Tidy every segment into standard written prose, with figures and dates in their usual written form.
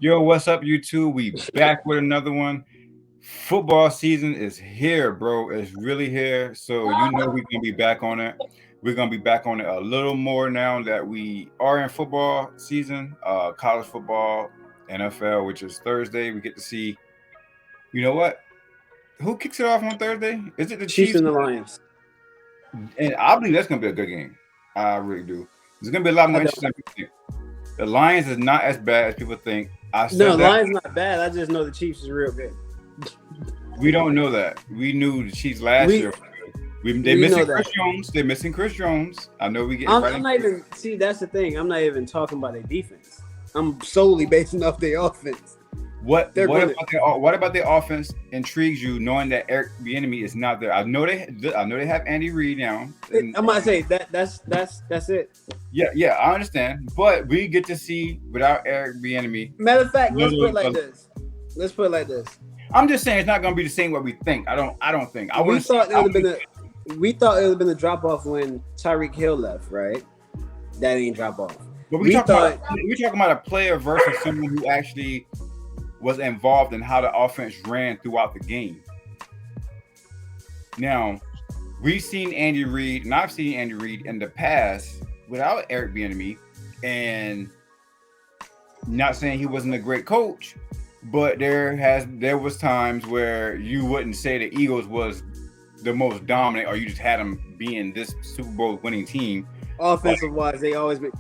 Yo, what's up, YouTube? We back with another one. Football season is here, bro. It's really here. So we're gonna be back on it. We're gonna be back on it a little more now that we are in football season, college football, NFL, which is Thursday. We get to see, you know what? Who kicks it off on Thursday? Is it the Chiefs Chiefs? and the Lions. And I believe that's gonna be a good game. I really do. There's gonna be a lot more I don't. interesting. Than people think. The Lions is not as bad as people think. I No, said that. Lions not bad. I just know the Chiefs is real good. We don't know that. We knew the Chiefs last We year. They're we missing know Chris that. Jones. They're missing Chris Jones. I know we get right I'm into not it. even see. That's the thing. I'm not even talking about their defense. I'm solely basing off their offense. What They're what gonna. about what about their offense intrigues you, knowing that Eric Bieniemy is not there? I know they have Andy Reid now. And, I'm gonna say that's it. yeah, I understand. But we get to see without Eric Bieniemy. Matter of fact, let's put it like little- this. Let's put it like this. I'm just saying it's not going to be the same what we think. I don't think. I We want to see. thought it would have been we thought it would have been a drop off when Tyreek Hill left, right? That ain't drop off. But we thought- we're talking about a player versus someone who actually was involved in how the offense ran throughout the game. Now, we've seen Andy Reid, and I've seen Andy Reid in the past without Eric Bieniemy, and not saying he wasn't a great coach, but there was times where you wouldn't say the Eagles was the most dominant, or you just had them being this Super Bowl winning team. Offensive wise, they always been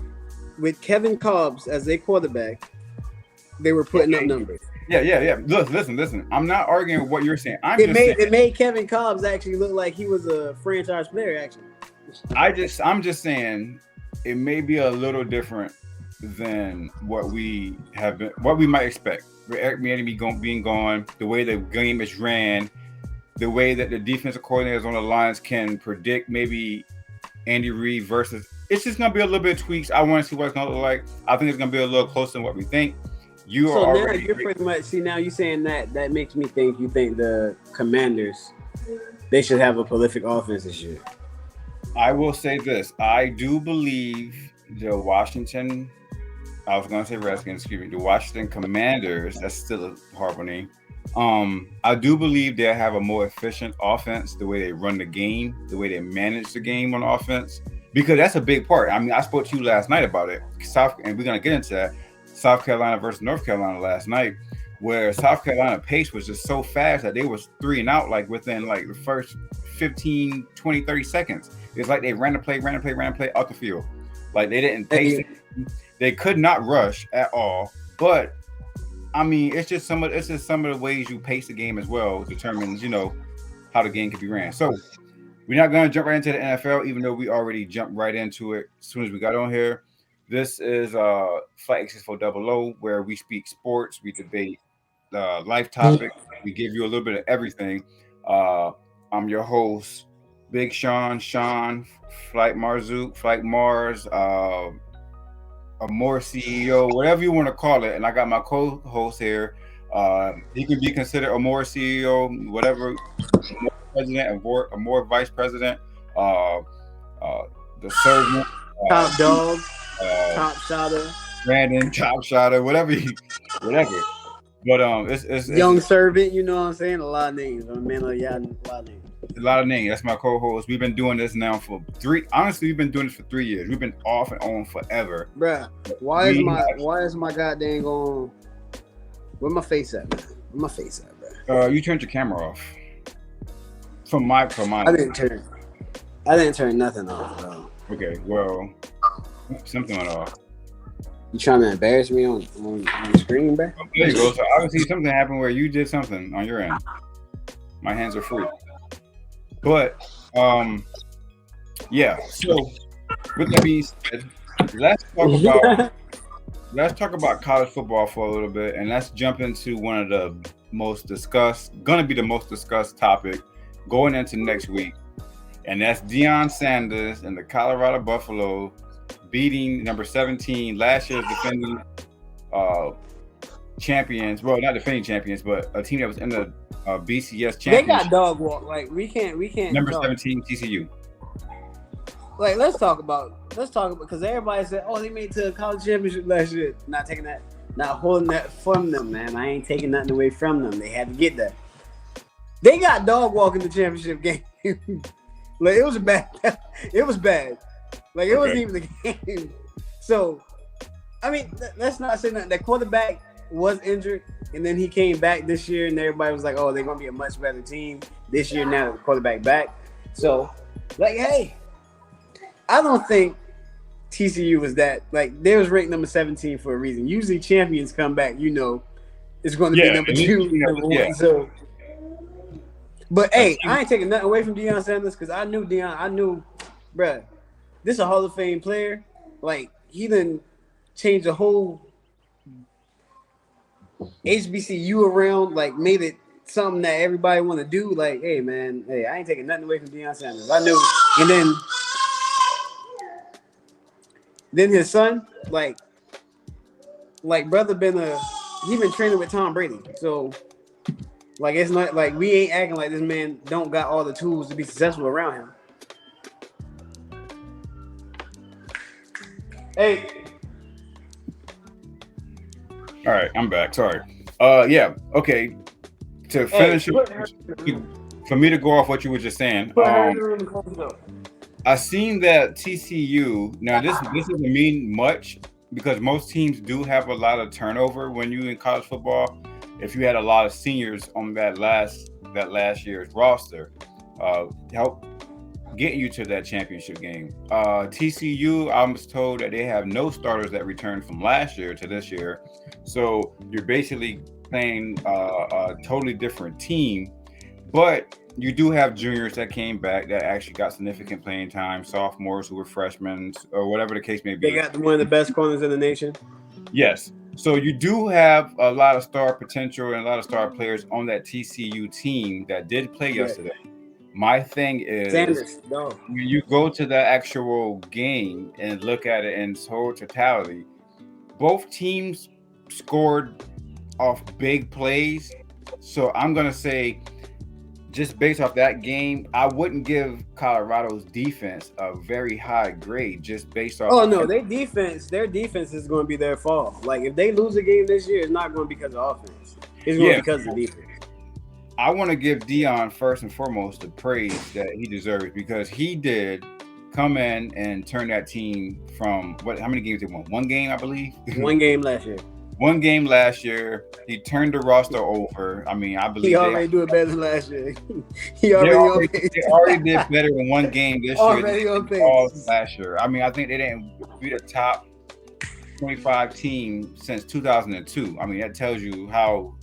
with Kevin Cobbs as their quarterback. They were putting up numbers. Yeah. Listen. I'm not arguing with what you're saying. It made Kevin Cobbs actually look like he was a franchise player. Actually, I'm just saying it may be a little different than what we might expect. With Eric Bieniemy being gone, the way the game is ran, the way that the defensive coordinators on the lines can predict maybe Andy Reid versus. It's just gonna be a little bit of tweaks. I want to see what it's gonna look like. I think it's gonna be a little closer than what we think. Now you're pretty much now you saying that makes me think you think the Commanders they should have a prolific offense this year. I will say this: I do believe the Washington. I was going to say Redskins. Excuse me. The Washington Commanders. That's still a horrible name. I do believe they have a more efficient offense. The way they run the game, the way they manage the game on offense, because that's a big part. I mean, I spoke to you last night about it. And we're going to get into that. South Carolina versus North Carolina last night, where South Carolina pace was just so fast that they was 3 and out like within like the first 15, 20, 30 seconds. It's like they ran the play out the field. Like they didn't pace it. They could not rush at all. But I mean, it's just some of the ways you pace the game as well determines, how the game can be ran. So we're not going to jump right into the NFL, even though we already jumped right into it as soon as we got on here. This is Flight X6400, where we speak sports, we debate life topics, we give you a little bit of everything. I'm your host, Big Sean, Flight Marzook, Flight Mars, Amore CEO, whatever you want to call it. And I got my co-host here. He can be considered Amore CEO, whatever, president, Amore vice president, the servant, Top dog. Top shotter, Brandon, Chop Shotter, whatever. But it's young servant. You know what I'm saying? A lot of names. I'm a man of a lot of names. A lot of names. That's my co-host. We've been doing this now for 3. Honestly, we've been doing this for 3 years. We've been off and on forever, bruh. Why is my goddamn going? Where my face at, man? Where my face at, bruh? You turned your camera off. From my. I didn't turn nothing off, bro. Okay, well. Something went off. You trying to embarrass me on the screen, bro? There you go. So obviously something happened where you did something on your end. My hands are free. But yeah. So with that being said, let's talk about college football for a little bit, and let's jump into one of the most discussed topic going into next week, and that's Deion Sanders and the Colorado Buffaloes beating number 17, last year's defending champions. Well, not defending champions, but a team that was in the BCS championship. They got dog walk. Like we can't. Number 17, TCU. Like let's talk about because everybody said, oh, they made it to a college championship last year. Not taking that. Not holding that from them, man. I ain't taking nothing away from them. They had to get that. They got dog walking the championship game. Like it was bad. It was bad. Like it wasn't even the game. So, I mean, let's not say nothing. That quarterback was injured, and then he came back this year, and everybody was like, "Oh, they're gonna be a much better team this year now." The quarterback back. So, like, hey, I don't think TCU was that. Like, they was ranked number 17 for a reason. Usually, champions come back. It's going to be number 2, number 1. So. But hey, I ain't taking nothing away from Deion Sanders because I knew, bruh, this is a Hall of Fame player. Like, he done changed the whole HBCU around, like, made it something that everybody want to do. Like, hey, man, hey, I ain't taking nothing away from Deion Sanders. I knew. And then his son, like brother he been training with Tom Brady. So, like, it's not like we ain't acting like this man don't got all the tools to be successful around him. Hey. All right, I'm back. Sorry. Yeah. Okay. To finish, for me to go off what you were just saying, I seen that TCU. Now, this doesn't mean much because most teams do have a lot of turnover when you in college football. If you had a lot of seniors on that last year's roster, help getting you to that championship game. TCU, I was told that they have no starters that returned from last year to this year, so you're basically playing a totally different team. But you do have juniors that came back that actually got significant playing time, sophomores who were freshmen, or whatever the case may be. They got one of the best corners in the nation. Yes. So you do have a lot of star potential and a lot of star players on that TCU team that did play yesterday. My thing is, when you go to the actual game and look at it in totality, both teams scored off big plays. So I'm going to say, just based off that game, I wouldn't give Colorado's defense a very high grade just based off. Oh no, their defense is going to be their fault. Like if they lose a game this year, it's not going to be because of offense. It's going to be because of the defense. I want to give Deion first and foremost the praise that he deserves because he did come in and turn that team from how many games they won? One game, I believe. One game last year. One game last year. He turned the roster over. I mean, I believe he already do it better than last year. They already did better in one game this year all last year. I mean, I think they didn't beat a top 25 team since 2002. I mean, that tells you how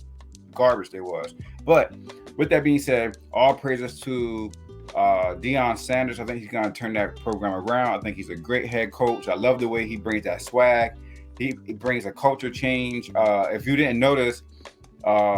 garbage they was. But with that being said, all praises to Deion Sanders. I think he's going to turn that program around. I think he's a great head coach. I love the way he brings that swag. He brings a culture change. If you didn't notice,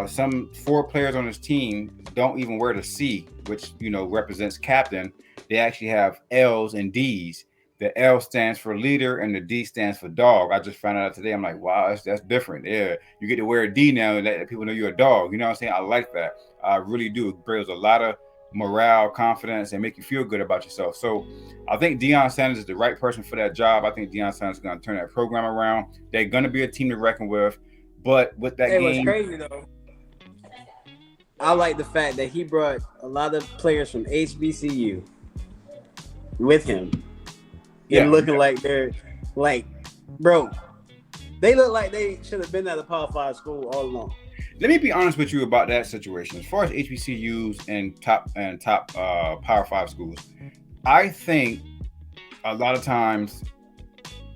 some 4 players on his team don't even wear the C, which represents captain. They actually have L's and D's. The L stands for leader and the D stands for dog. I just found out today. I'm like, wow, that's different. Yeah, you get to wear a D now and let people know you're a dog. You know what I'm saying? I like that. I really do. It brings a lot of morale, confidence, and make you feel good about yourself. So I think Deion Sanders is the right person for that job. I think Deion Sanders is going to turn that program around. They're going to be a team to reckon with. But with that game, what's crazy though, I like the fact that he brought a lot of players from HBCU with him. And looking like they're like, bro, they look like they should have been at a Power 5 school all along. Let me be honest with you about that situation. As far as HBCUs and top Power 5 schools, I think a lot of times,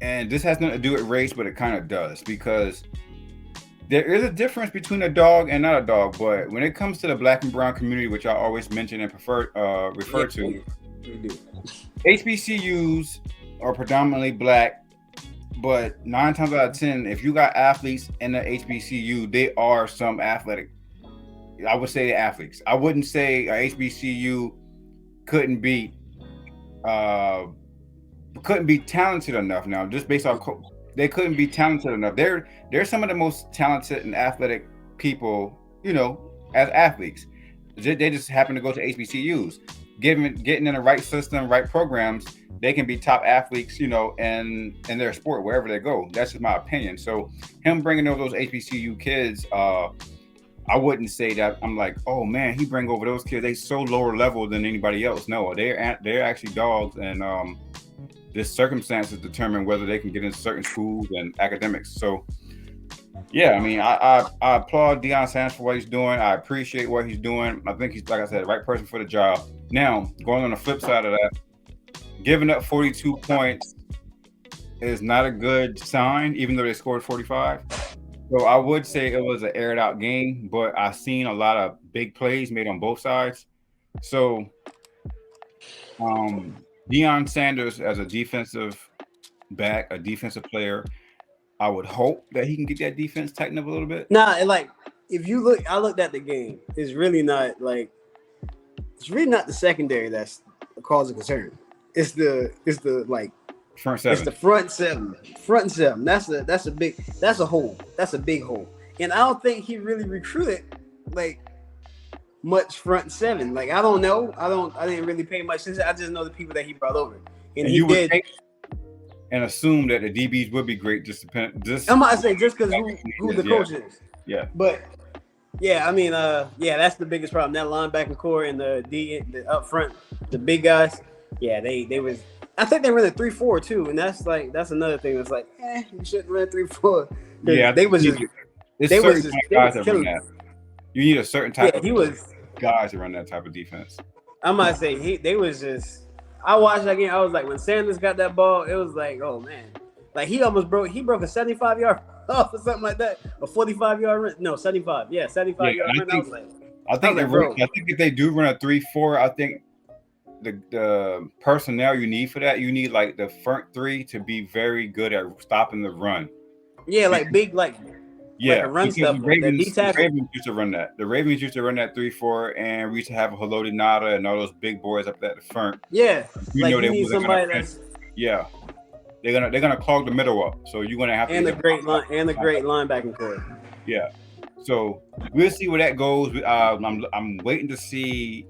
and this has nothing to do with race, but it kind of does, because there is a difference between a dog and not a dog. But when it comes to the Black and brown community, which I always mention and refer to, HBCUs are predominantly Black, but 9 times out of 10, if you got athletes in the HBCU, they are some athletic. I would say the athletes. I wouldn't say a HBCU couldn't be talented enough. Now, just based off, they couldn't be talented enough. They're some of the most talented and athletic people, as athletes. They just happen to go to HBCUs. getting in the right system, right programs, they can be top athletes, in their sport wherever they go. That's just my opinion. So him bringing over those HBCU kids, I wouldn't say that I'm like, oh man, he bring over those kids. They so lower level than anybody else. No, they're actually dogs, and this circumstances determine whether they can get into certain schools and academics. So yeah, I mean, I applaud Deion Sanders for what he's doing. I appreciate what he's doing. I think he's, like I said, the right person for the job. Now, going on the flip side of that, giving up 42 points is not a good sign, even though they scored 45. So I would say it was an aired out game, but I've seen a lot of big plays made on both sides. So Deion Sanders as a defensive back, a defensive player, I would hope that he can get that defense tightened up a little bit. Nah, like if you look, I looked at the game. It's really not the secondary that's causing concern. It's the like front seven. It's the front seven. Front seven. That's a big hole. That's a big hole. And I don't think he really recruited like much front seven. Like I don't know. I didn't really pay much attention. I just know the people that he brought over. And he did. And assume that the DBs would be great. I'm about to say just because who the coach is. Yeah. But yeah, I mean, that's the biggest problem. That linebacker core and the up front, the big guys. Yeah, they was. I think they ran a 3-4 too, and that's another thing. That's like, you shouldn't run 3-4. Yeah, they was just. They was just guys that run that. You need a certain type of guys to run that type of defense. I'm about to say they was just. I watched that game. I was like, when Sanders got that ball, it was like, oh man, like he almost broke. He broke a 75-yard off or something like that, a 45-yard run. No, 75. Yeah, 75-yard run. I think if they do run a 3-4, I think the personnel you need for that, you need like the front three to be very good at stopping the run. Yeah, like big, like a run stuff. The Ravens used to run that. The Ravens used to run that 3-4, and we used to have Haloti Nada and all those big boys up at the front. Yeah, you need somebody that's. Yeah, they're gonna clog the middle up. So you're gonna have to. And the great linebacking core. Yeah, so we'll see where that goes. I'm waiting to see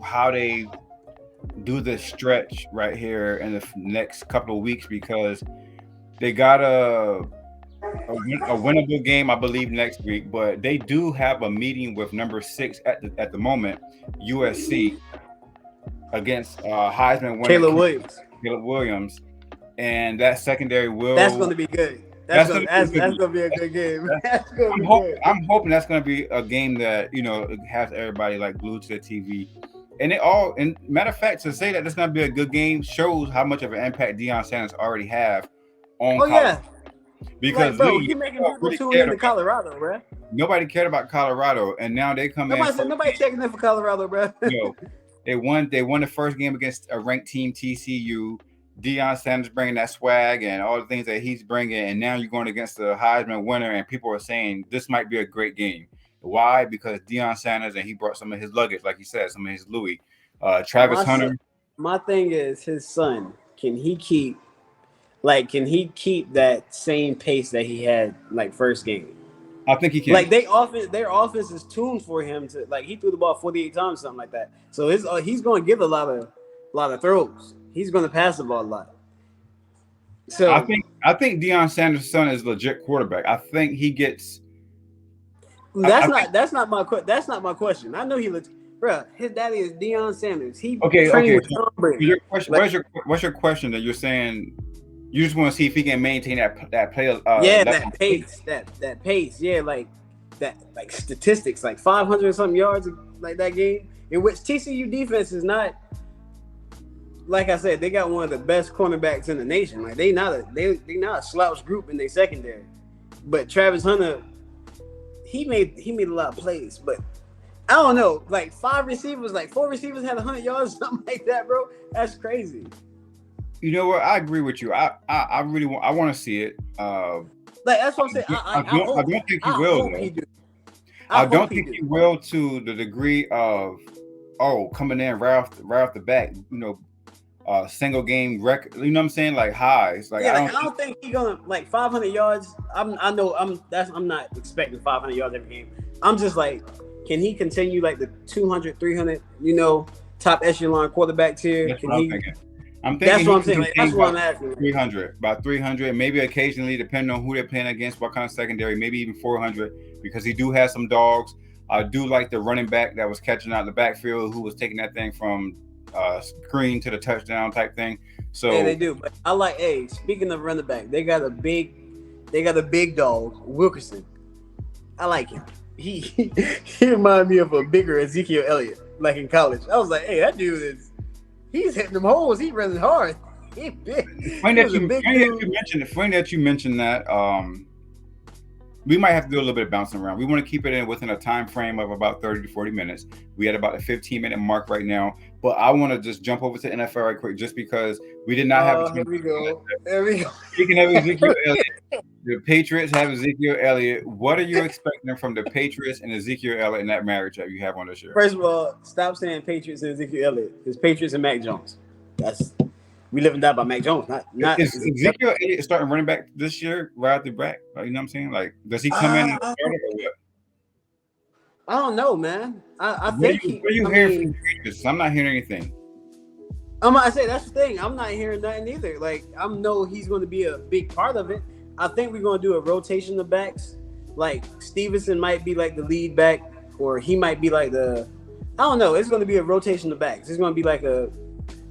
how they do this stretch right here in the next couple of weeks, because they got a winnable game, I believe, next week. But they do have a meeting with number 6 at the moment, USC, against Heisman winner Caleb Williams, and that secondary will. That's going to be good. That's going to be a good game. I'm hoping that's going to be a game that has everybody like glued to the TV. And matter of fact, to say that it's going to be a good game shows how much of an impact Deion Sanders already have on college. Yeah. Because he making people tune into Colorado, bro. Nobody cared about Colorado, and now they come in. Nobody checking in for Colorado, bro. They won the first game against a ranked team, TCU. Deion Sanders bringing that swag and all the things that he's bringing, and now you're going against the Heisman winner, and people are saying this might be a great game. Why? Because Deion Sanders, and he brought some of his luggage, like he said, some of his Louis. Travis Hunter. My thing is, his son, can he keep that same pace that he had like first game? I think he can. Like their offense is tuned for him to, like, he threw the ball 48 times, something like that. So he's going to give a lot of throws. He's going to pass the ball a lot. So I think Deion Sanders' son is a legit quarterback. I think he gets. That's not my question. I know he looks. Bro, his daddy is Deion Sanders. He trained with Tom Brady. Your question, what's your question that you're saying? You just want to see if he can maintain that play. That pace. Yeah, like that, like statistics, like 500 something yards, like that game. In which TCU defense is not, like I said, they got one of the best cornerbacks in the nation. Like they not a slouch group in their secondary. But Travis Hunter, he made a lot of plays, but I don't know, like 4 receivers had 100 yards, something like that, bro. That's crazy. You know what? I agree with you. I really want to see it. Like that's what I'm saying. I don't think he will. I don't think he will to the degree of coming in right off the bat. Single game record. You know what I'm saying? Like highs. Like I don't think he's gonna like 500 yards. I'm not expecting 500 yards every game. I'm just like, can he continue like the 200, 300? top echelon quarterback tier? That's Can what I'm he? thinking. I'm That's thinking what he I'm saying. can Like, that's contain what I'm asking. 300, about 300, maybe occasionally, depending on who they're playing against, what kind of secondary, maybe even 400, because he do have some dogs. I do like the running back that was catching out the backfield, who was taking that thing from screen to the touchdown type thing. Hey, So they do. But I like. Hey, speaking of running back, they got a big dog, Wilkerson. I like him. He reminded me of a bigger Ezekiel Elliott, like in college. I was like, hey, that dude he's hitting them holes. He's running hard. He big. funny He that was a you big funny that dude. you mentioned funny that you mentioned that. We might have to do a little bit of bouncing around. We want to keep it in within a time frame of about 30 to 40 minutes. We had about a 15-minute mark right now, but I want to just jump over to NFL right quick, just because we did not have a Here we go. Here we go. Speaking of Ezekiel Elliott, the Patriots have Ezekiel Elliott. What are you expecting from the Patriots and Ezekiel Elliott in that marriage that you have on this year? First of all, stop saying Patriots and Ezekiel Elliott. It's Patriots and Mac Jones. We live and die by Mac Jones, not Is Ezekiel. Ezekiel Elliott starting running back this year, right at the back? You know what I'm saying? Like, does he come in and I, start it or what? I don't know, man. I What think are you hearing from the Patriots? I'm not hearing anything. I say that's the thing. I'm not hearing nothing either. Like I know he's going to be a big part of it. I think we're going to do a rotation of backs. Like Stevenson might be like the lead back, or he might be like the. I don't know. It's going to be a rotation of backs. It's going to be like a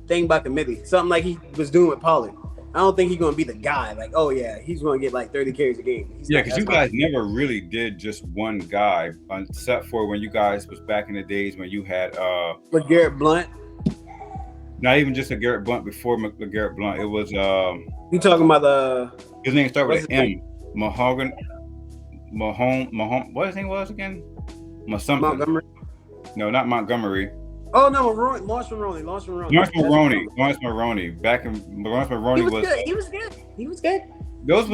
thing by committee, something like he was doing with Pollard. I don't think he's going to be the guy. Like, oh yeah, he's going to get like 30 carries a game. Because you guys never really did just one guy, except for when you guys was back in the days when you had LeGarrette Blount. Not even just LeGarrette Blount. Before LeGarrette Blount, it was You talking about his name started with an M. Mahone. What his name was again? Montgomery? No, not Montgomery. Oh no, Lawrence Maroney. Lawrence Maroney. Back in Lawrence Maroney was good. He was good. Those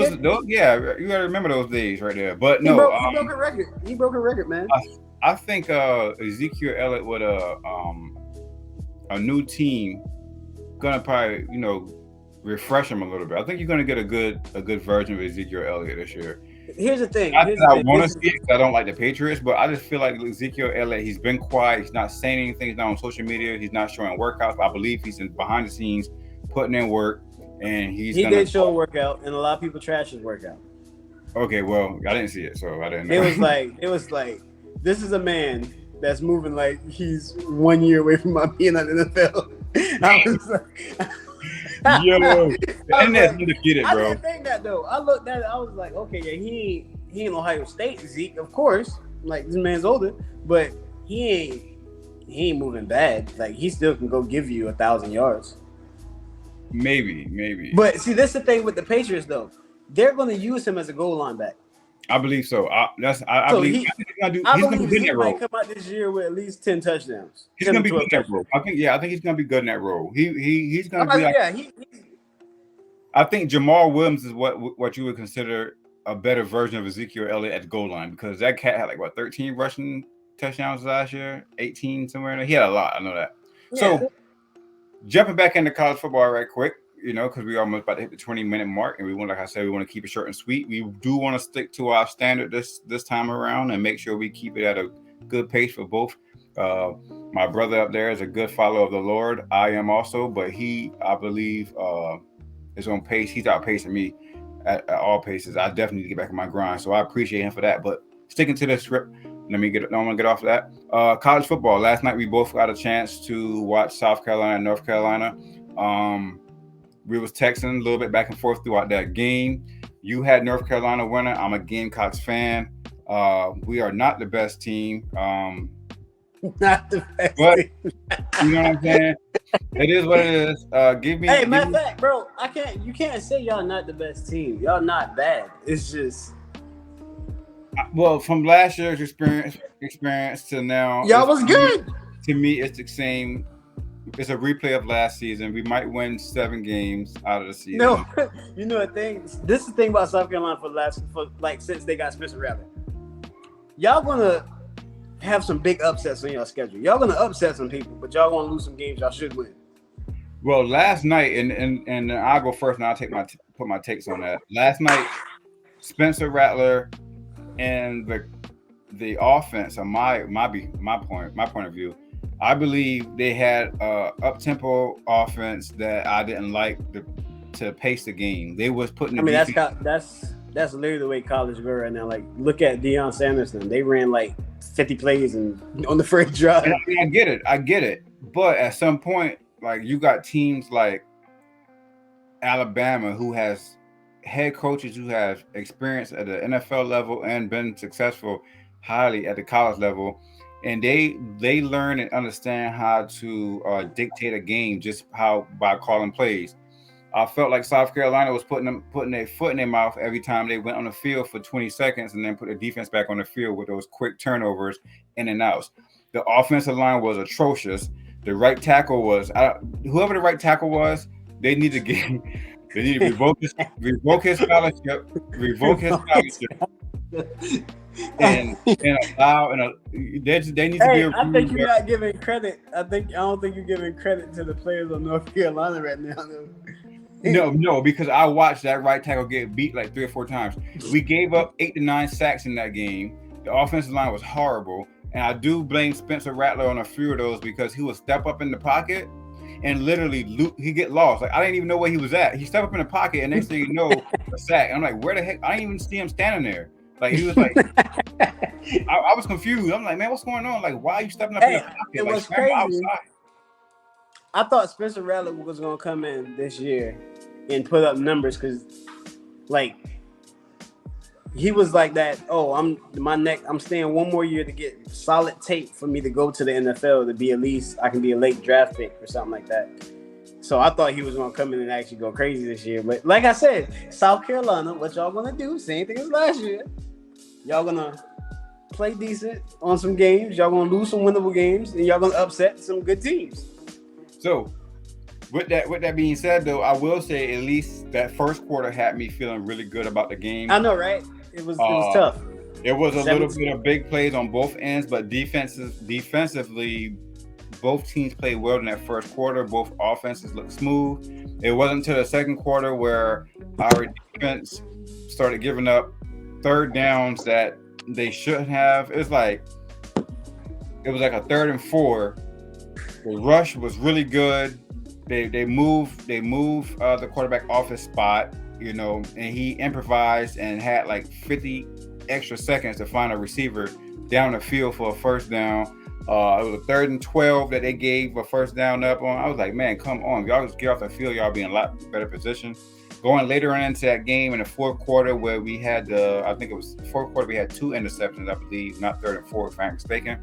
yeah, you gotta remember those days right there. But no, he broke a record. He broke a record, man. I think Ezekiel Elliott with a new team gonna probably, refresh him a little bit. I think you're gonna get a good version of Ezekiel Elliott this year. Here's the thing. I want to see it because I don't like the Patriots, but I just feel like Ezekiel Elliott, he's been quiet. He's not saying anything. He's not on social media. He's not showing workouts. I believe he's behind the scenes putting in work, and he did show a workout, and a lot of people trash his workout. Okay, well, I didn't see it, so I didn't know. It was like this is a man that's moving like he's 1 year away from being on the NFL. I was like. Yo, and that's undefeated, bro. I didn't think that though. I looked at it. I was like, okay, yeah, he in Ohio State, Zeke, of course. Like this man's older, but he ain't moving bad. Like he still can go give you 1,000 yards. Maybe. But see, that's the thing with the Patriots though. They're going to use him as a goal line back. I believe so. I believe he's gonna be good in that role. Might come out this year with at least 10 touchdowns. He's gonna be good in that role. I think he's gonna be good in that role. He's gonna be. I think Jamal Williams is what you would consider a better version of Ezekiel Elliott at the goal line, because that cat had 13 rushing touchdowns last year, 18 somewhere in there. He had a lot. I know that. Yeah. So jumping back into college football right quick. Because we almost about to hit the 20-minute mark, and we want to keep it short and sweet. We do want to stick to our standard this time around and make sure we keep it at a good pace for both. My brother up there is a good follower of the Lord. I am also, but I believe, is on pace. He's outpacing me at all paces. I definitely need to get back in my grind, so I appreciate him for that. But sticking to the script, I want to get off of that. College football. Last night we both got a chance to watch South Carolina and North Carolina. We was texting a little bit back and forth throughout that game. You had North Carolina winning. I'm a Gamecocks fan. We are not the best team. Not the best team. You know what I'm saying? It is what it is. Matter of fact, bro, you can't say y'all not the best team. Y'all not bad. It's just. Well, from last year's experience to now. Y'all was good. To me, it's the same. It's a replay of last season. We might win 7 games out of the season. No, you know the thing. This is the thing about South Carolina since they got Spencer Rattler. Y'all gonna have some big upsets on your schedule. Y'all gonna upset some people, but y'all gonna lose some games y'all should win. Well, last night, and I'll go first, and I'll put my takes on that. Last night, Spencer Rattler and the offense, on my point of view, I believe they had up tempo offense that I didn't like to pace the game. They was putting I the mean, defense. that's literally the way college go right now. Like, look at Deion Sanders. They ran like 50 plays and on the first And drive. I get it. But at some point, like you got teams like Alabama who has head coaches who have experience at the NFL level and been successful highly at the college level, and they learn and understand how to dictate a game just how by calling plays. I felt like South Carolina was putting their foot in their mouth every time they went on the field for 20 seconds and then put the defense back on the field with those quick turnovers in and outs. The offensive line was atrocious. The right tackle was whoever the right tackle was. They need to get they need to revoke his scholarship, revoke his scholarship, and allow and they need to be Hey, a I rule think you're where not giving credit. I don't think you're giving credit to the players of North Carolina right now. Though. no, because I watched that right tackle get beat like 3 or 4 times. We gave up 8 to 9 sacks in that game. The offensive line was horrible, and I do blame Spencer Rattler on a few of those because he would step up in the pocket and literally he get lost. Like I didn't even know where he was at. He stepped up in the pocket, and next thing you know, a sack. And I'm like, where the heck? I didn't even see him standing there. Like he was like, I was confused. I'm like, man, what's going on? Like, why are you stepping up in the Hey, pocket? it Like, was scramble crazy. outside. I thought Spencer Rattler was gonna come in this year and put up numbers because, like, he was like that. Oh, I'm staying one more year to get solid tape for me to go to the NFL to be at least I can be a late draft pick or something like that. So I thought he was gonna come in and actually go crazy this year. But like I said, South Carolina, what y'all gonna do? Same thing as last year. Y'all gonna play decent on some games. Y'all gonna lose some winnable games, and y'all gonna upset some good teams. So with that being said, though, I will say at least that first quarter had me feeling really good about the game. I know, right? It was Uh, tough. it was a little 17. bit of big plays on both ends, but defensively, both teams played well in that first quarter. Both offenses looked smooth. It wasn't until the second quarter where our defense started giving up third downs that they shouldn't have. It was like a 3rd and 4. The rush was really good. They moved the quarterback off his spot, and he improvised and had like 50 extra seconds to find a receiver down the field for a first down. It was a 3rd and 12 that they gave a first down up on. I was like, man, come on, y'all just get off the field. Y'all be in a lot better position. Going later on into that game in the fourth quarter, where we had I think it was the fourth quarter, we had 2 interceptions, I believe, not 3rd and 4, if I'm mistaken.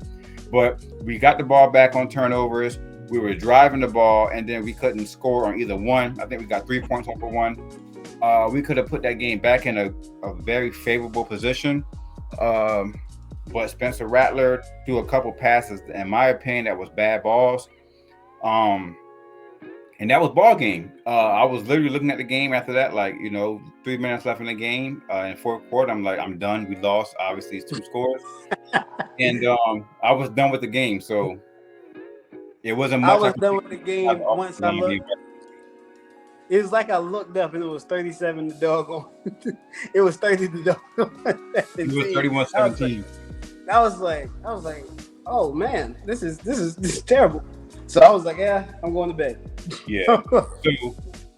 But we got the ball back on turnovers. We were driving the ball, and then we couldn't score on either one. I think we got 3 points off of one. We could have put that game back in a very favorable position. But Spencer Rattler threw a couple passes, in my opinion, that was bad balls. And that was ball game. I was literally looking at the game after that, like 3 minutes left in the game. In fourth quarter, I'm like, I'm done. We lost. Obviously, it's 2 scores, and I was done with the game. So it wasn't I much I was could done do with the as an game once offensive I line being looked. It was like I looked up and it was 37 to doggone. It was 30 to doggone. It was 31-17. I was like, oh man, this is terrible. So I was like, yeah, I'm going to bed. Yeah. So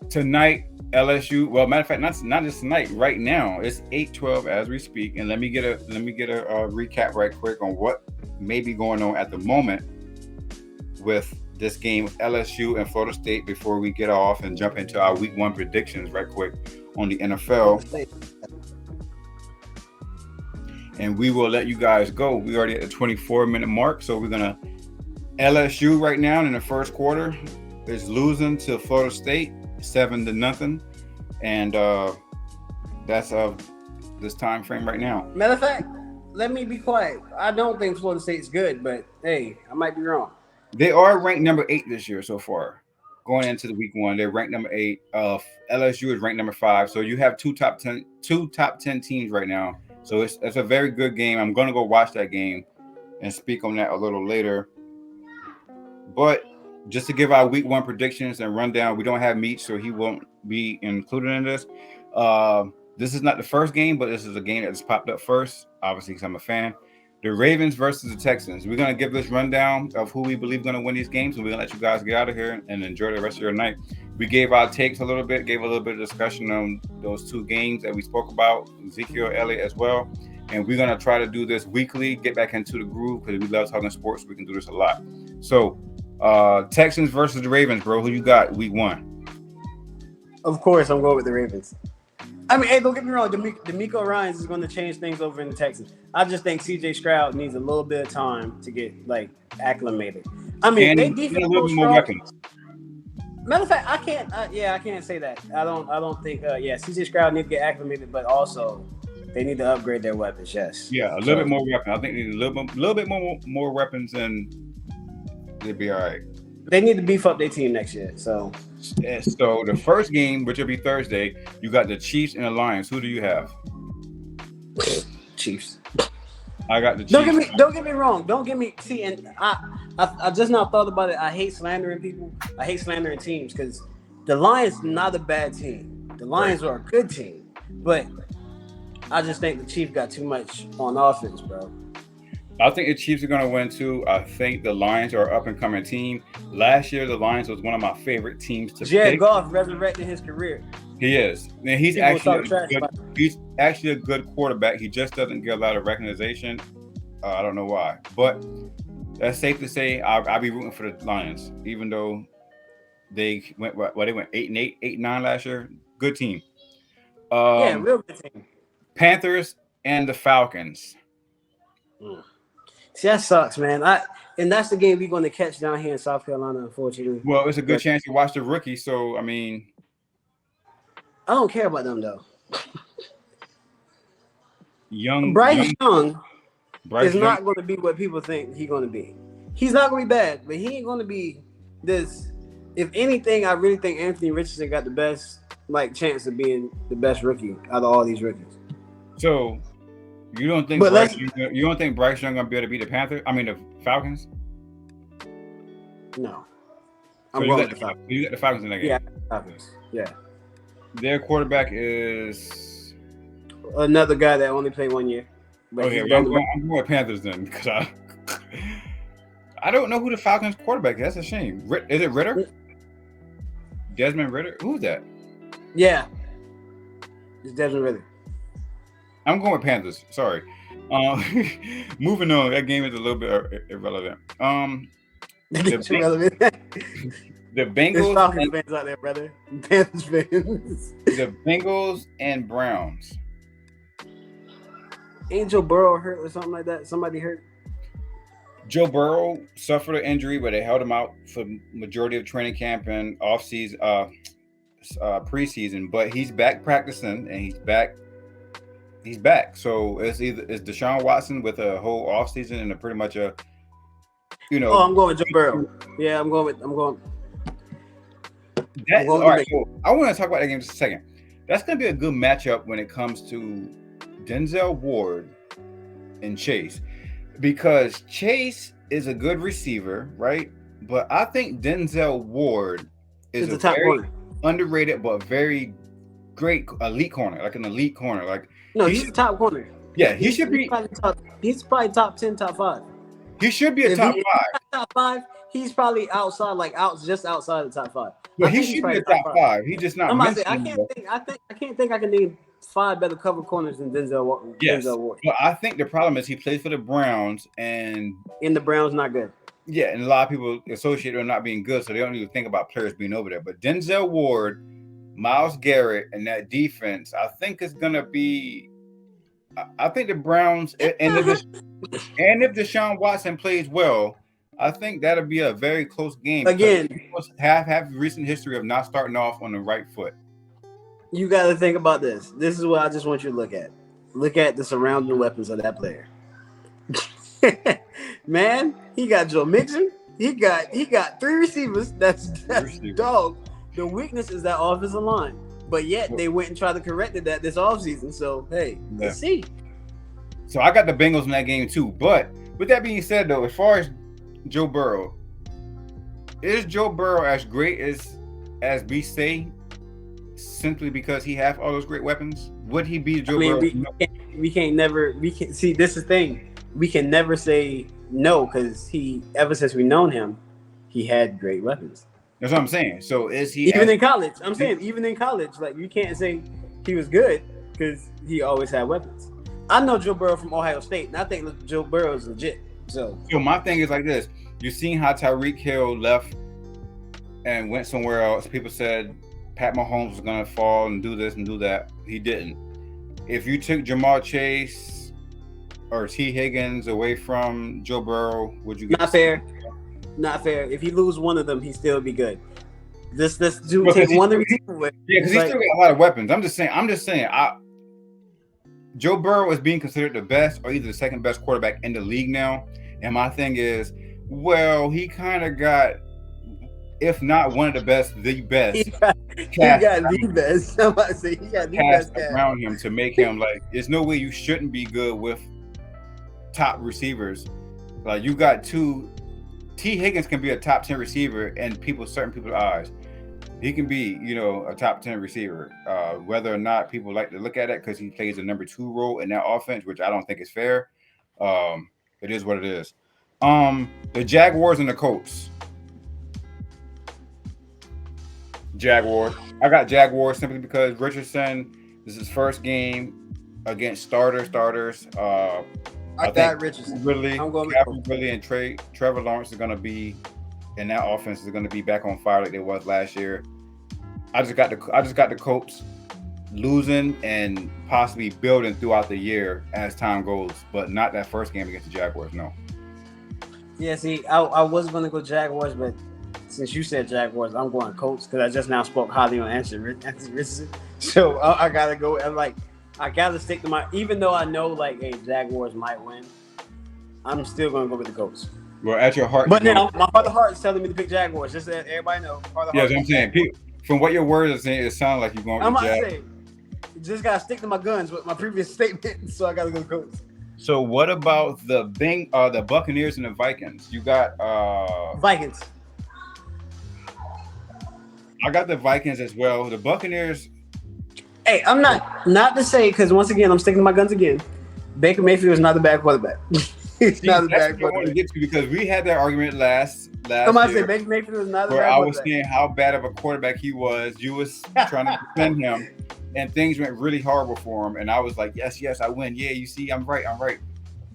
tonight, LSU. Well, matter of fact, not just tonight. Right now, it's 8:12 as we speak. And let me get a recap right quick on what may be going on at the moment with this game with LSU and Florida State before we get off and jump into our week 1 predictions right quick on the NFL. And we will let you guys go. We already at the 24-minute mark, so we're gonna LSU right now in the first quarter is losing to Florida State 7-0, and that's this time frame right now. Matter of fact, let me be quiet. I don't think Florida State's good, but hey, I might be wrong. They are ranked number 8 this year so far. Going into the week 1, they're ranked number 8. LSU is ranked number 5. So you have two top 10 teams right now. So it's a very good game. I'm going to go watch that game and speak on that a little later. But just to give our week 1 predictions and rundown, we don't have Meach, so he won't be included in this. This is not the first game, but this is a game that just popped up first, obviously because I'm a fan. The Ravens versus the Texans. We're gonna give this rundown of who we believe gonna win these games, and we're gonna let you guys get out of here and enjoy the rest of your night. We gave our takes a little bit, gave a little bit of discussion on those two games that we spoke about, Ezekiel Elliott as well. And we're gonna try to do this weekly, get back into the groove because we love talking sports. We can do this a lot. So, Texans versus the Ravens, bro. Who you got week 1? Of course, I'm going with the Ravens. I mean, hey, don't get me wrong. D'Amico Ryans is going to change things over in the Texans. I just think C.J. Stroud needs a little bit of time to get like acclimated. I mean, they defense a little more weapons. Matter of fact, I can't say that. I don't think. C.J. Stroud needs to get acclimated, but also they need to upgrade their weapons. Yes. Yeah, a little bit more weapons. I think they need a little bit more weapons, and they'd be all right. They need to beef up their team next year. So the first game, which will be Thursday, you got the Chiefs and the Lions. Who do you have? Chiefs. I got the Chiefs. Don't get me wrong. Don't get me. See, and I just now thought about it. I hate slandering people. I hate slandering teams because the Lions are not a bad team. The Lions are a good team, but I just think the Chiefs got too much on offense, bro. I think the Chiefs are going to win too. I think the Lions are an up-and-coming team. Last year, the Lions was one of my favorite teams to Jared Goff resurrected his career. He is. And he's actually a good quarterback. He just doesn't get a lot of recognition. I don't know why. But that's safe to say I'll be rooting for the Lions, even though they went 8-8, 8-9 last year. Good team. Real good team. Panthers and the Falcons. See, that sucks, man. And that's the game we're going to catch down here in South Carolina, unfortunately. Well, it's a good chance to watch the rookie. So, I mean, I don't care about them though. Bryce Young is not going to be what people think he's going to be. He's not going to be bad, but he ain't going to be this. If anything, I really think Anthony Richardson got the best chance of being the best rookie out of all these rookies. So. You don't think Bryce Young gonna be able to beat the Falcons? No. So you got the Falcons in that game. Yeah, Falcons. Yeah. Their quarterback is another guy that only played 1 year. Okay, I'm going with Panthers then because I don't know who the Falcons quarterback is. That's a shame. Is it Ritter? Desmond Ritter? Who's that? Yeah. It's Desmond Ritter. I'm going with Panthers. Sorry. Moving on. That game is a little bit irrelevant. The Bengals. There's Falcons fans out there, brother. Panthers fans. The Bengals and Browns. Ain't Joe Burrow hurt or something like that? Somebody hurt? Joe Burrow suffered an injury, but they held him out for majority of training camp and off-season, preseason. But he's back practicing, and he's back. So it's Deshaun Watson with a whole offseason and pretty much a, Oh, I'm going with Joe Burrow. Yeah, I'm going. All right, so I want to talk about that game just a second. That's going to be a good matchup when it comes to Denzel Ward and Chase, because Chase is a good receiver, right? But I think Denzel Ward is a top very underrated but very great elite corner, like an elite corner, like. No, he's a top corner. Yeah, he should be. He's probably top 10, top 5. He should be a top 5. Top 5. He's probably outside, just outside the top 5. But he should be a top 5. He's just not. I can't think I can name 5 better cover corners than Denzel Ward. Yes. But I think the problem is he plays for the Browns, and the Browns not good. Yeah, and a lot of people associate him not being good, so they don't even think about players being over there. But Denzel Ward, Myles Garrett, and that defense, I think is going to be. I think the Browns, and if Deshaun Watson plays well, I think that'll be a very close game. Again, have recent history of not starting off on the right foot. You got to think about this. This is what I just want you to look at. Look at the surrounding weapons of that player. Man, he got Joe Mixon. He got 3 receivers. That's dog. The weakness is that offensive line. But yet they went and tried to correct that this offseason. So, hey, let's see. So I got the Bengals in that game too. But with that being said, though, as far as Joe Burrow, is Joe Burrow as great as we say simply because he have all those great weapons? Would he be Joe Burrow? We can't see, this is the thing. we can never say no because he, ever since we known him, he had great weapons. That's what I'm saying. So is he even in college? I'm saying even in college, like you can't say he was good because he always had weapons. I know Joe Burrow from Ohio State, and I think Joe Burrow is legit. So my thing is like this: you seen how Tyreek Hill left and went somewhere else. People said Pat Mahomes was gonna fall and do this and do that. He didn't. If you took Jamar Chase or T. Higgins away from Joe Burrow, would you get not fair? Not fair. If he lose one of them, he still be good. This dude take one of the receiver away. Yeah, because he still got a lot of weapons. I'm just saying. Joe Burrow is being considered the best or either the second best quarterback in the league now. And my thing is, well, he kind of got, if not one of the best, the best. He got the best. Somebody say he got the best around him to make him like. There's no way you shouldn't be good with top receivers. Like you got two. T. Higgins can be a top 10 receiver in certain people's eyes. He can be, a top 10 receiver. Whether or not people like to look at it because he plays a number 2 role in that offense, which I don't think is fair. It is what it is. The Jaguars and the Colts. Jaguars. I got Jaguars simply because Richardson, this is his first game against starters. I think Richardson. Ridley and Trevor Lawrence are going to be in that offense. Is going to be back on fire like they was last year. I just got the Colts losing and possibly building throughout the year as time goes, but not that first game against the Jaguars. No. Yeah, see, I was going to go Jaguars, but since you said Jaguars, I'm going Colts because I just now spoke highly on Anthony Richardson. So I gotta go. I gotta stick to even though I know hey, Jaguars might win, I'm still gonna go with the Colts. Well, at your heart, but now my heart of heart is telling me to pick Jaguars. Just so that everybody know. Yeah, I'm saying. From what your words are saying, it sounds like you're going with Jaguars. Just gotta stick to my guns with my previous statement, so I gotta go Colts. So what about the Buccaneers and the Vikings? You got Vikings. I got the Vikings as well. The Buccaneers. Hey, I'm not to say because once again I'm sticking to my guns again. Baker Mayfield is not a bad quarterback. He's not a bad quarterback. Because we had that argument last Somebody year. Said Baker Mayfield is not a bad quarterback. Where I was saying how bad of a quarterback he was. You was trying to defend him, and things went really horrible for him. And I was like, yes, I win. Yeah, you see, I'm right.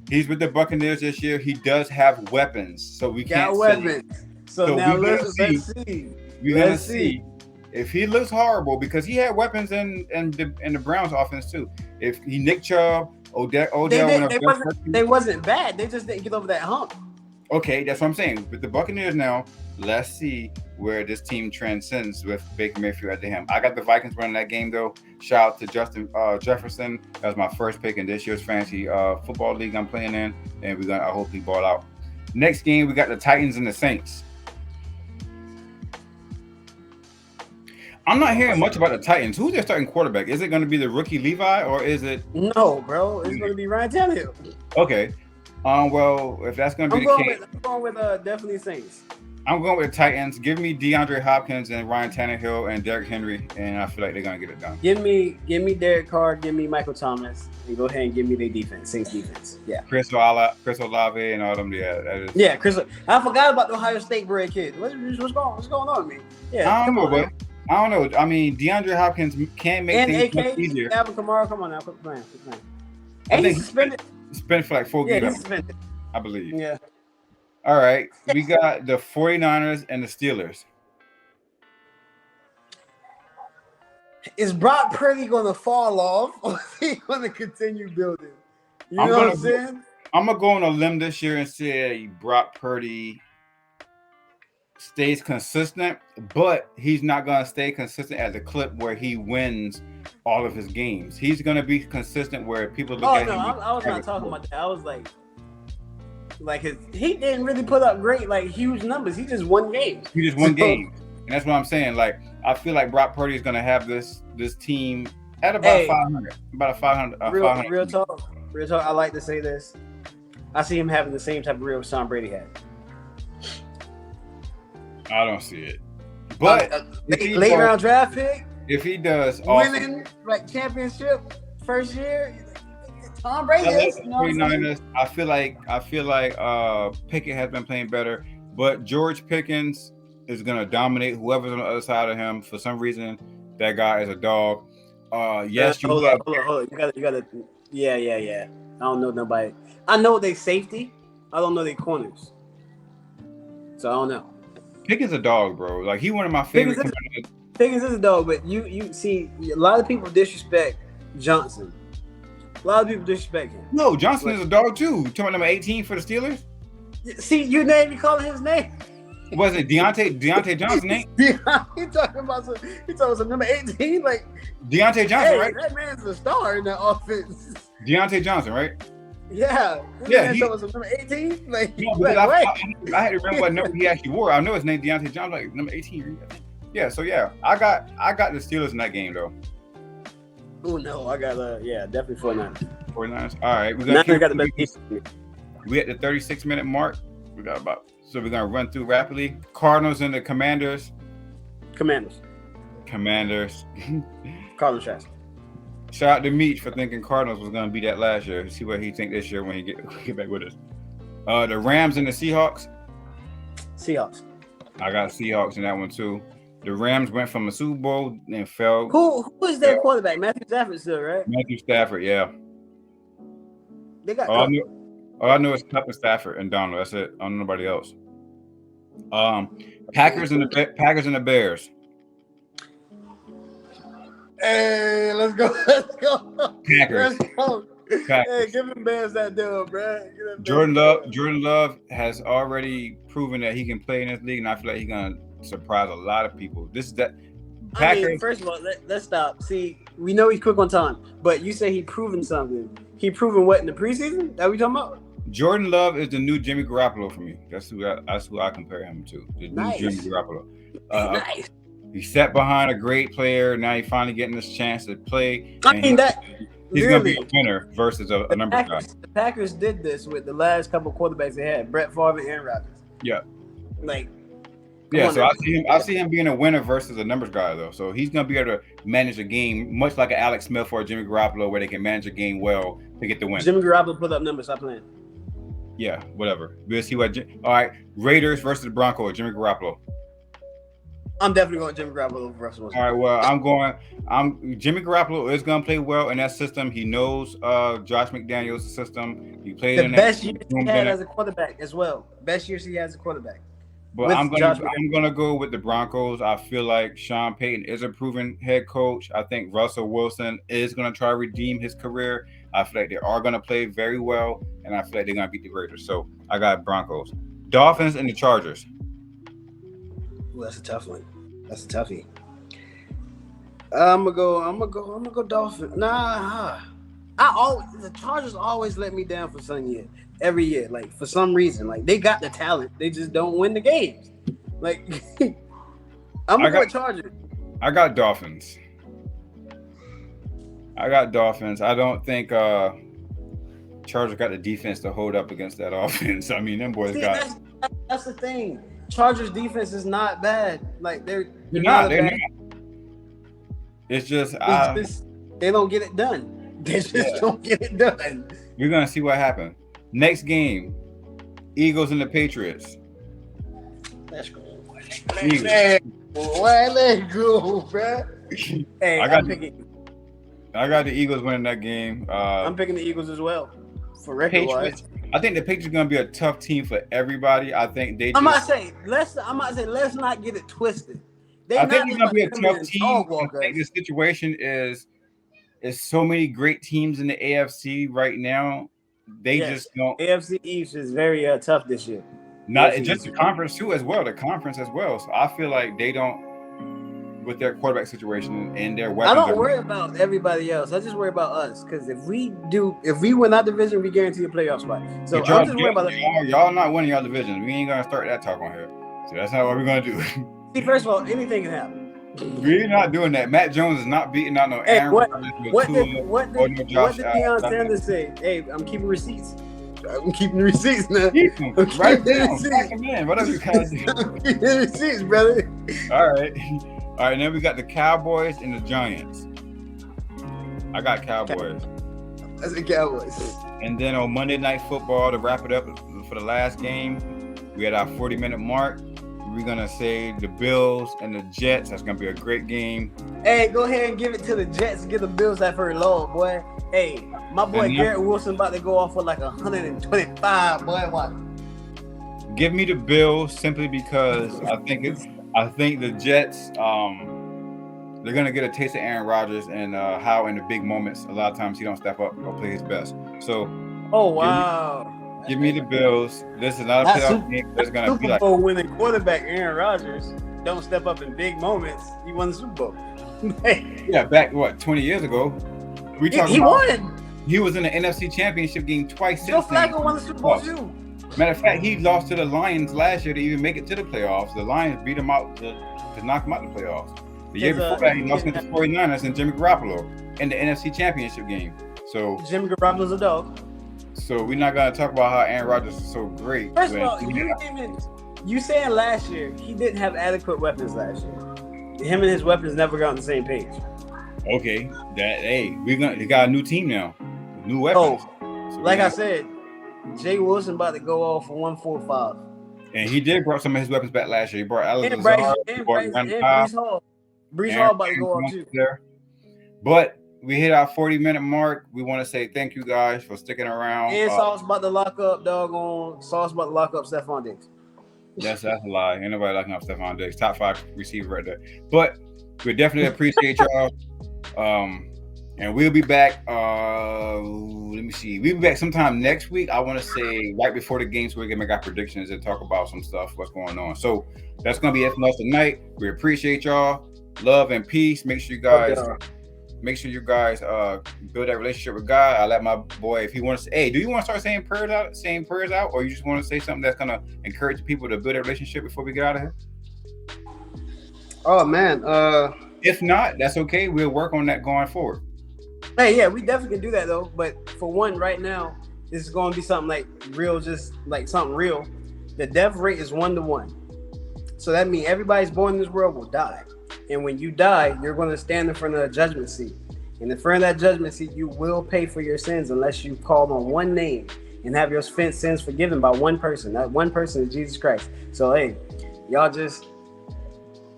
He's with the Buccaneers this year. He does have weapons, so we can't weapons. So now let's see. We're gonna see if he looks horrible because he had weapons in the Browns offense too. If he Nick Chubb, Odell, they wasn't bad. They just didn't get over that hump. Okay, that's what I'm saying. With the Buccaneers now, let's see where this team transcends with Baker Mayfield at the helm. I got the Vikings winning that game though. Shout out to Justin Jefferson. That was my first pick in this year's fantasy football league I'm playing in, and we're gonna hopefully ball out. Next game, we got the Titans and the Saints. I'm not hearing much about the Titans. Who's their starting quarterback? Is it going to be the rookie Levi or is it? No, bro. It's going to be Ryan Tannehill. Okay. Well, if that's going to be the case, I'm going with definitely Saints. I'm going with the Titans. Give me DeAndre Hopkins and Ryan Tannehill and Derrick Henry, and I feel like they're going to get it done. Give me Derek Carr. Give me Michael Thomas, and go ahead and give me their defense, Saints defense. Yeah. Chris Olave and all them. Yeah. Yeah, Chris. I forgot about the Ohio State bred kid. What's going on with me? Yeah. Come on, man. I don't know. I mean, DeAndre Hopkins can't make things much easier. Alvin Kamara, come on now, quit playing. And he's suspended. Suspended for like 4 games. Yeah, he's suspended. I believe. Yeah. All right. We got the 49ers and the Steelers. Is Brock Purdy going to fall off or is he going to continue building? You know what I'm saying? I'm going to go on a limb this year and say Brock Purdy stays consistent, but he's not going to stay consistent at the clip where he wins all of his games. He's going to be consistent where people look at him. I was not talking about that. I was like he didn't really put up great, huge numbers. He just won games. He just won games. And that's what I'm saying. I feel like Brock Purdy is going to have this team at about 500. About a 500. Real talk. I like to say this. I see him having the same type of real Tom Brady had. I don't see it. But late round draft pick. If he does winning championship first year, Tom Brady is. You know what I'm saying? 49ers. I feel like Pickett has been playing better, but George Pickens is gonna dominate whoever's on the other side of him. For some reason, that guy is a dog. Yes, you hold have up. You gotta. Yeah. I don't know nobody. I know they safety. I don't know they corners. So I don't know. Pickens a dog, bro. Like he one of my favorite. Pickens is a dog, but you see a lot of people disrespect Johnson. A lot of people disrespect him. No, Johnson is a dog too. You talking about number 18 for the Steelers? See, you ain't even calling his name. Was it Deontay Johnson name? He talking about some number 18, like Deontay Johnson, right? That man's a star in that offense. Deontay Johnson, right? Yeah. Yeah. He was number 18. Like, no, because I had to remember what number he actually wore. I know his name Deontay Johnson, like number 18. Yeah. So yeah, I got the Steelers in that game though. Oh no, I got definitely 49ers. 49ers. All right, we got the best game. We at the 36-minute mark. We got so we're gonna run through rapidly. Cardinals and the Commanders. Commanders. Cardinals Trash. Shout out to Meach for thinking Cardinals was gonna be that last year. See what he think this year when he get back with us. The Rams and the Seahawks. Seahawks. I got Seahawks in that one too. The Rams went from a Super Bowl and fell. Who is their quarterback? Matthew Stafford still, right? Matthew Stafford, yeah. They got. All I know is Cup and Stafford and Donald. That's it. I don't know nobody else. Packers and the Bears. Hey, let's go. Packers. Let's go. Hey, give them Bears that deal, bro. Jordan Love has already proven that he can play in this league, and I feel like he's gonna surprise a lot of people. Packers. I mean, first of all, let's stop. See, we know he's quick on time, but you say he proven something. He proven what in the preseason? That we talking about? Jordan Love is the new Jimmy Garoppolo for me. That's who I compare him to. The new Jimmy Garoppolo. Nice. He sat behind a great player. Now he's finally getting this chance to play. I mean that. He's going to be a winner versus a number guy. The Packers did this with the last couple of quarterbacks they had, Brett Favre and Aaron Rodgers. Yeah. So I see him being a winner versus a numbers guy though. So he's going to be able to manage a game much like an Alex Smith or a Jimmy Garoppolo, where they can manage a game well to get the win. Jimmy Garoppolo put up numbers. Stop playing. Yeah, whatever. We'll see what. All right, Raiders versus the Broncos. Jimmy Garoppolo. I'm definitely going Jimmy Garoppolo over Russell Wilson. All right, well, Jimmy Garoppolo is going to play well in that system. He knows Josh McDaniels' system. He played in the best years he had as a quarterback as well. Best years he has as a quarterback. But I'm gonna go with the Broncos. I feel like Sean Payton is a proven head coach. I think Russell Wilson is gonna try to redeem his career. I feel like they are gonna play very well, and I feel like they're gonna beat the Raiders. So I got Broncos, Dolphins, and the Chargers. Ooh, that's a tough one. That's a toughie. I'm gonna go Dolphins. The Chargers always let me down for some year. Every year, like for some reason, like they got the talent, they just don't win the games. Like I'm gonna go Chargers. I got Dolphins. I don't think Chargers got the defense to hold up against that offense. I mean, them boys that's the thing. Chargers defense is not bad. Like they're not. It's just they don't get it done. They just don't get it done. We're gonna see what happens. Next game, Eagles and the Patriots. Let's go. Let's go, bro. Hey, I got the Eagles winning that game. I'm picking the Eagles as well. For record wise, I think the Patriots are going to be a tough team for everybody. I think they. I'm not saying let's not get it twisted. I think it's going to be a tough team. I think the situation is so many great teams in the AFC right now. They just don't. AFC East is very tough this year. Not just the conference too as well. The conference as well. So I feel like they don't, with their quarterback situation and their weapons. I don't worry about everybody else. I just worry about us because if we win our division, we guarantee a playoff spot. So I'm just worried about y'all not winning your division. We ain't gonna start that talk on here. So that's not what we're gonna do. See, first of all, anything can happen. We're not doing that. Matt Jones is not beating out no Aaron Rodgers. What did Deion Sanders say? Hey, I'm keeping receipts. I'm keeping the receipts now. Keep them. Right down. Man, whatever you guys do. I'm keeping the receipts, brother. All right. And then we got the Cowboys and the Giants. I got Cowboys. That's the Cowboys. And then on Monday Night Football, to wrap it up for the last game, we had our 40-minute mark. We're going to say the Bills and the Jets. That's going to be a great game. Hey, go ahead and give it to the Jets and give the Bills that for Lord, boy. Hey, my boy Garrett Wilson about to go off for like 125, boy. Watch. Give me the Bills simply because I think the Jets, they're going to get a taste of Aaron Rodgers and how in the big moments, a lot of times he don't step up or play his best. So, oh, wow. Give me the Bills. This is not a playoff game. There's going to be Super Bowl winning quarterback Aaron Rodgers don't step up in big moments. He won the Super Bowl. Yeah, back, 20 years ago? He won. He was in the NFC Championship game twice. Joe Flacco won the Super Bowl too. Matter of fact, he lost to the Lions last year to even make it to the playoffs. The Lions beat him out to knock him out of the playoffs. The year before that, he lost to the 49ers and Jimmy Garoppolo in the NFC Championship game. So Jimmy Garoppolo's a dog. So we're not gonna talk about how Aaron Rodgers is so great. First of all, you saying last year he didn't have adequate weapons last year. Him and his weapons never got on the same page. Okay, they got a new team now, new weapons. So like I said, Jay Wilson about to go off for 145. And he did brought some of his weapons back last year. He brought Alex and Brees Hall. Brees Hall about to go off too. But we hit our 40-minute mark. We want to say thank you guys for sticking around. And Sauce about to lock up Sauce about to lock up Stephon Diggs. Yes, that's a lie. Ain't nobody locking up Stephon Diggs. Top 5 receiver right there. But we definitely appreciate y'all. And we'll be back. Let me see. We'll be back sometime next week. I want to say right before the game so we can make our predictions and talk about some stuff, what's going on. So that's going to be it from us tonight. We appreciate y'all. Love and peace. Make sure you guys build that relationship with God. I let my boy, if he wants to, hey, do you want to start saying prayers out, or you just want to say something that's gonna encourage people to build a relationship before we get out of here? Oh man. If not, that's okay. We'll work on that going forward. Hey, yeah, we definitely can do that though. But for one, right now, this is gonna be something like real, just like something real. The death rate is 1 to 1. So that means everybody's born in this world will die. And when you die, you're going to stand in front of a judgment seat. And in front of that judgment seat, you will pay for your sins unless you call on one name and have your sins forgiven by one person. That one person is Jesus Christ. So, hey, y'all just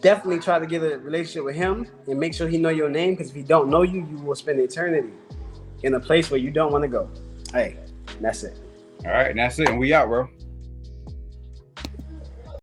definitely try to get a relationship with him and make sure he know your name, because if he don't know you, you will spend eternity in a place where you don't want to go. Hey, that's it. All right, and that's it. And we out, bro.